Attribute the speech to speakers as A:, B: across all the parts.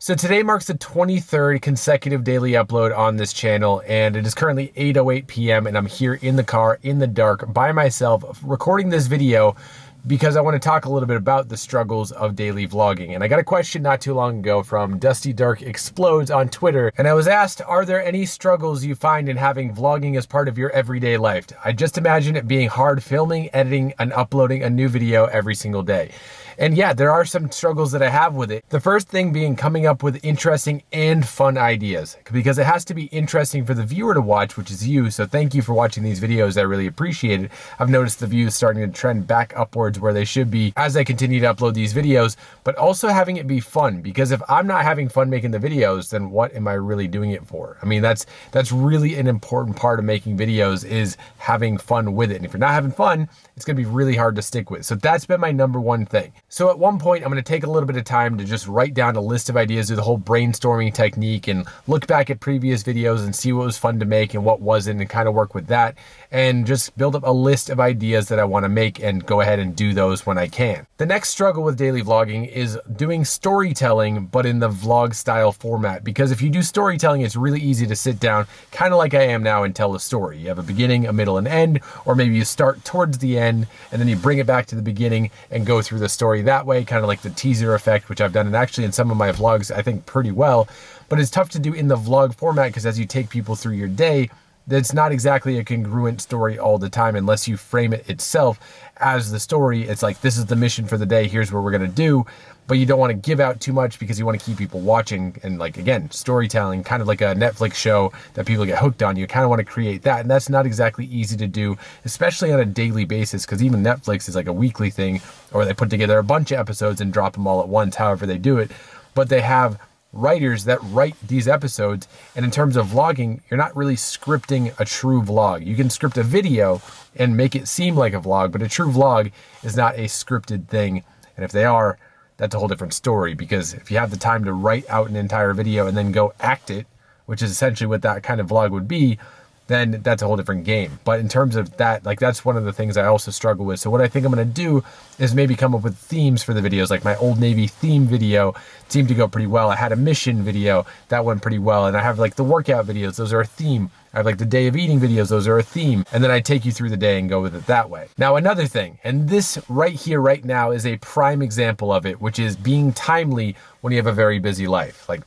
A: So today marks the 23rd consecutive daily upload on this channel, and it is currently 8:08 p.m. and I'm here in the car in the dark by myself recording this video because I want to talk a little bit about the struggles of daily vlogging. And I got a question not too long ago from Dusty Dark Explodes on Twitter, and I was asked, are there any struggles you find in having vlogging as part of your everyday life? I just imagine it being hard filming, editing, and uploading a new video every single day. And yeah, there are some struggles that I have with it. The first thing being coming up with interesting and fun ideas, because it has to be interesting for the viewer to watch, which is you. So thank you for watching these videos. I really appreciate it. I've noticed the views starting to trend back upwards where they should be as I continue to upload these videos, but also having it be fun, because if I'm not having fun making the videos, then what am I really doing it for? I mean, that's really an important part of making videos, is having fun with it. And if you're not having fun, it's gonna be really hard to stick with. So that's been my number one thing. So at one point, I'm gonna take a little bit of time to just write down a list of ideas, do the whole brainstorming technique, and look back at previous videos and see what was fun to make and what wasn't, and kind of work with that, and just build up a list of ideas that I wanna make and go ahead and do those when I can. The next struggle with daily vlogging is doing storytelling, but in the vlog style format, because if you do storytelling, it's really easy to sit down, kind of like I am now, and tell a story. You have a beginning, a middle, and end, or maybe you start towards the end and then you bring it back to the beginning and go through the story that way, kind of like the teaser effect, which I've done, and actually in some of my vlogs, I think pretty well. But it's tough to do in the vlog format, because as you take people through your day, that's not exactly a congruent story all the time unless you frame it itself as the story. It's like, this is the mission for the day, here's what we're gonna do, but you don't want to give out too much because you want to keep people watching. And like, again, storytelling, kind of like a Netflix show that people get hooked on, you kind of want to create that, and that's not exactly easy to do, especially on a daily basis, because even Netflix is like a weekly thing, or they put together a bunch of episodes and drop them all at once, however they do it. But they have writers that write these episodes, and in terms of vlogging, you're not really scripting a true vlog. You can script a video and make it seem like a vlog, but a true vlog is not a scripted thing. And if they are, that's a whole different story, because if you have the time to write out an entire video and then go act it, which is essentially what that kind of vlog would be, then that's a whole different game. But in terms of that, like, that's one of the things I also struggle with. So what I think I'm gonna do is maybe come up with themes for the videos. Like my Old Navy theme video seemed to go pretty well. I had a mission video that went pretty well. And I have like the workout videos, those are a theme. I have like the day of eating videos, those are a theme. And then I take you through the day and go with it that way. Now, another thing, and this right here, right now, is a prime example of it, which is being timely when you have a very busy life. Like,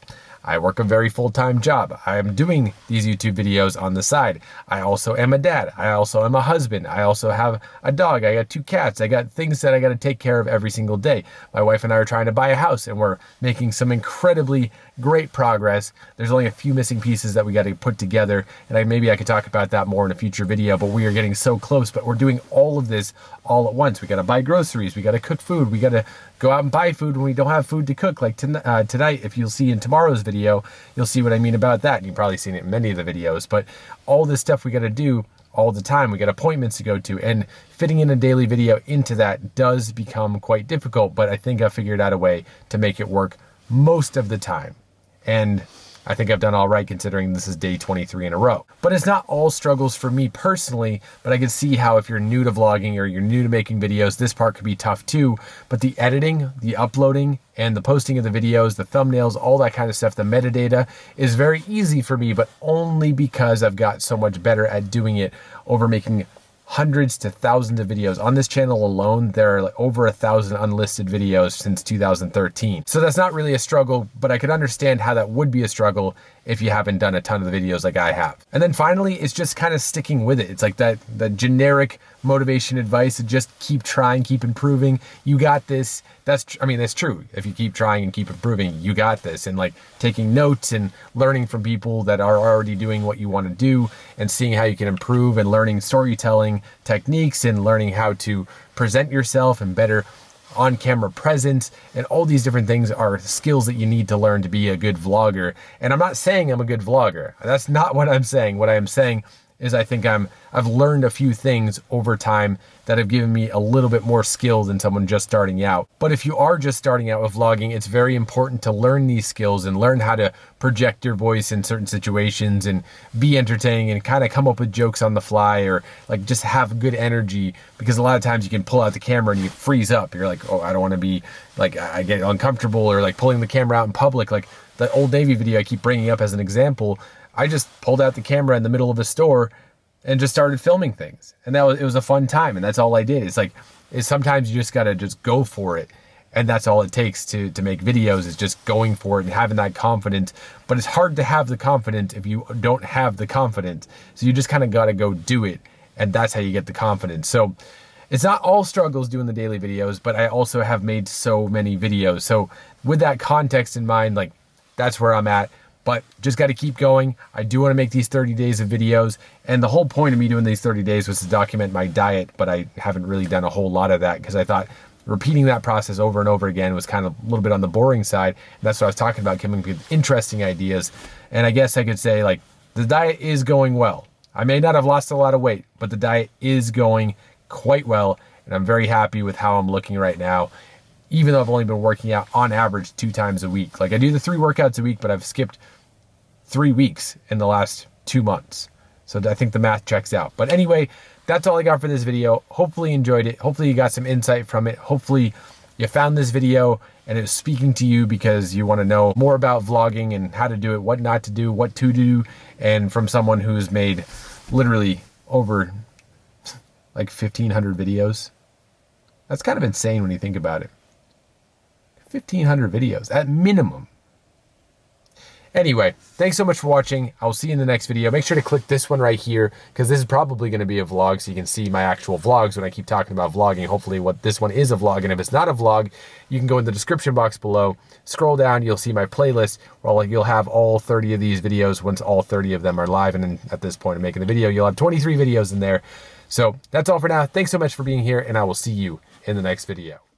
A: I work a very full-time job. I am doing these YouTube videos on the side. I also am a dad. I also am a husband. I also have a dog. I got 2 cats. I got things that I got to take care of every single day. My wife and I are trying to buy a house, and we're making some incredibly great progress. There's only a few missing pieces that we got to put together, and maybe I could talk about that more in a future video, but we are getting so close. But we're doing all of this all at once. We got to buy groceries. We got to cook food. We got to go out and buy food when we don't have food to cook. Like tonight, if you'll see in tomorrow's video, you'll see what I mean about that. And you've probably seen it in many of the videos, but all this stuff we got to do all the time. We got appointments to go to, and fitting in a daily video into that does become quite difficult, but I think I figured out a way to make it work most of the time. And I think I've done all right, considering this is day 23 in a row. But it's not all struggles for me personally, but I can see how if you're new to vlogging or you're new to making videos, this part could be tough too. But the editing, the uploading, and the posting of the videos, the thumbnails, all that kind of stuff, the metadata is very easy for me, but only because I've got so much better at doing it over making hundreds to thousands of videos. On this channel alone, there are like over 1,000 unlisted videos since 2013. So that's not really a struggle, but I could understand how that would be a struggle if you haven't done a ton of the videos like I have. And then finally, it's just kind of sticking with it. It's like that generic motivation advice to just keep trying, keep improving. You got this. That's true. If you keep trying and keep improving, you got this. And like taking notes and learning from people that are already doing what you want to do and seeing how you can improve, and learning storytelling techniques and learning how to present yourself and better on-camera presence, and all these different things are skills that you need to learn to be a good vlogger. And I'm not saying I'm a good vlogger. That's not what I'm saying. What I am saying is I think I've learned a few things over time that have given me a little bit more skill than someone just starting out. But if you are just starting out with vlogging, it's very important to learn these skills and learn how to project your voice in certain situations and be entertaining and kind of come up with jokes on the fly, or like just have good energy, because a lot of times you can pull out the camera and you freeze up. You're like, oh, I don't want to be like, I get uncomfortable, or like pulling the camera out in public. Like the Old Navy video I keep bringing up as an example, I just pulled out the camera in the middle of a store and just started filming things. And it was a fun time, and that's all I did. It's sometimes you just gotta just go for it. And that's all it takes to make videos, is just going for it and having that confidence. But it's hard to have the confidence if you don't have the confidence. So you just kind of gotta go do it. And that's how you get the confidence. So it's not all struggles doing the daily videos, but I also have made so many videos. So with that context in mind, like that's where I'm at. But just got to keep going. I do want to make these 30 days of videos. And the whole point of me doing these 30 days was to document my diet, but I haven't really done a whole lot of that because I thought repeating that process over and over again was kind of a little bit on the boring side. And that's what I was talking about, coming up with interesting ideas. And I guess I could say, like, the diet is going well. I may not have lost a lot of weight, but the diet is going quite well. And I'm very happy with how I'm looking right now, even though I've only been working out on average 2 times a week. Like I do the 3 workouts a week, but I've skipped 3 weeks in the last 2 months. So I think the math checks out. But anyway, that's all I got for this video. Hopefully you enjoyed it. Hopefully you got some insight from it. Hopefully you found this video and it was speaking to you because you want to know more about vlogging and how to do it, what not to do, what to do, and from someone who's made literally over like 1,500 videos. That's kind of insane when you think about it. 1,500 videos at minimum. Anyway, thanks so much for watching. I'll see you in the next video. Make sure to click this one right here, because this is probably going to be a vlog, so you can see my actual vlogs when I keep talking about vlogging. Hopefully what this one is a vlog, and if it's not a vlog, you can go in the description box below, scroll down, you'll see my playlist, where you'll have all 30 of these videos once all 30 of them are live. And then at this point of making the video, you'll have 23 videos in there. So that's all for now. Thanks so much for being here, and I will see you in the next video.